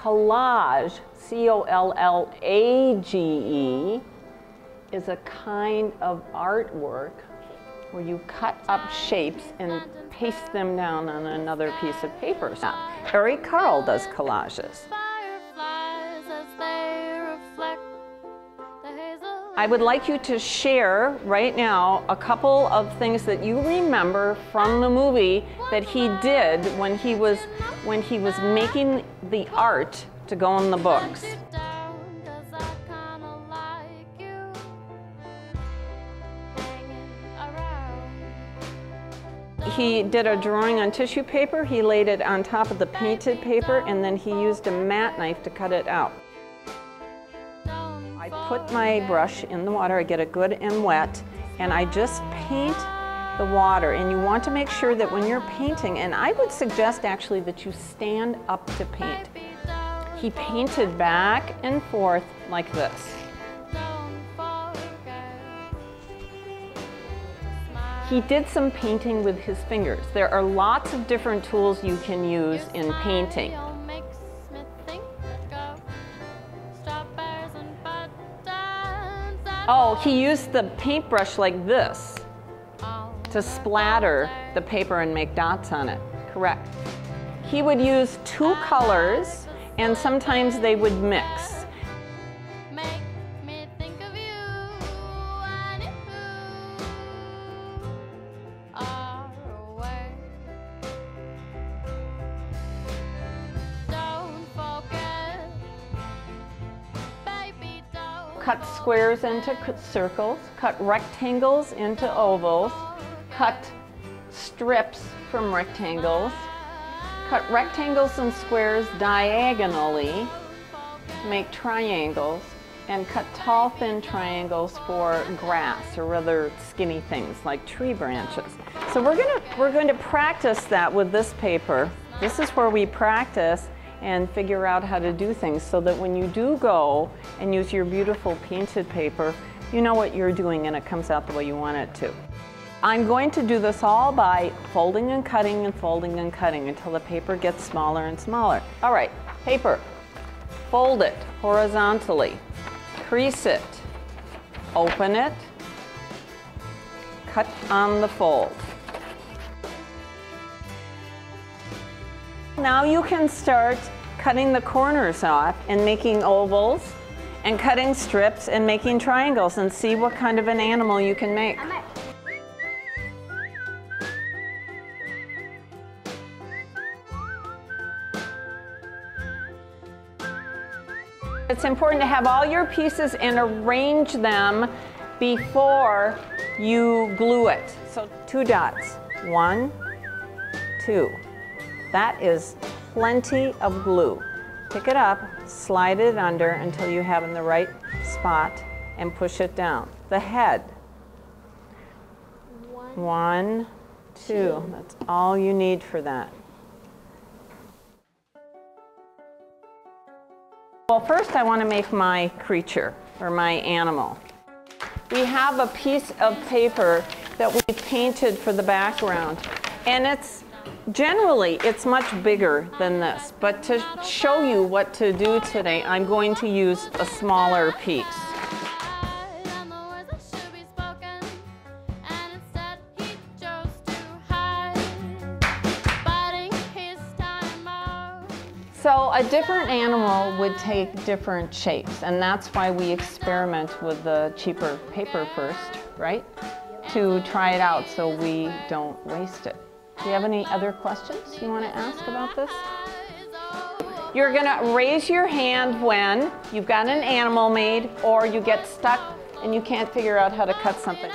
collage, C-O-L-L-A-G-E, is a kind of artwork where you cut up shapes and paste them down on another piece of paper. Now, Eric Carle does collages. I would like you to share right now a couple of things that you remember from the movie that he did when he was making the art to go in the books. He did a drawing on tissue paper, he laid it on top of the painted paper, and then he used a mat knife to cut it out. I put my brush in the water, I get it good and wet, and I just paint the water. And you want to make sure that when you're painting, and I would suggest actually that you stand up to paint. He painted back and forth like this. He did some painting with his fingers. There are lots of different tools you can use in painting. Oh, he used the paintbrush like this to splatter the paper and make dots on it. Correct. He would use two colors, and sometimes they would mix. Cut squares into circles, cut rectangles into ovals, cut strips from rectangles, cut rectangles and squares diagonally to make triangles, and cut tall, thin triangles for grass or other skinny things like tree branches. So we're going to practice that with this paper. This is where we practice and figure out how to do things so that when you do go and use your beautiful painted paper, you know what you're doing and it comes out the way you want it to. I'm going to do this all by folding and cutting and folding and cutting until the paper gets smaller and smaller. All right, paper, fold it horizontally, crease it, open it, cut on the fold. Now you can start cutting the corners off and making ovals and cutting strips and making triangles and see what kind of an animal you can make. It's important to have all your pieces and arrange them before you glue it. So 2 dots, 1, 2. That is plenty of glue. Pick it up, slide it under until you have it in the right spot, and push it down. The head. 1, 2. That's all you need for that. Well, first I want to make my creature, or my animal. We have a piece of paper that we painted for the background, and generally, it's much bigger than this, but to show you what to do today, I'm going to use a smaller piece. So a different animal would take different shapes, and that's why we experiment with the cheaper paper first, right? To try it out so we don't waste it. Do you have any other questions you want to ask about this? You're going to raise your hand when you've got an animal made or you get stuck and you can't figure out how to cut something.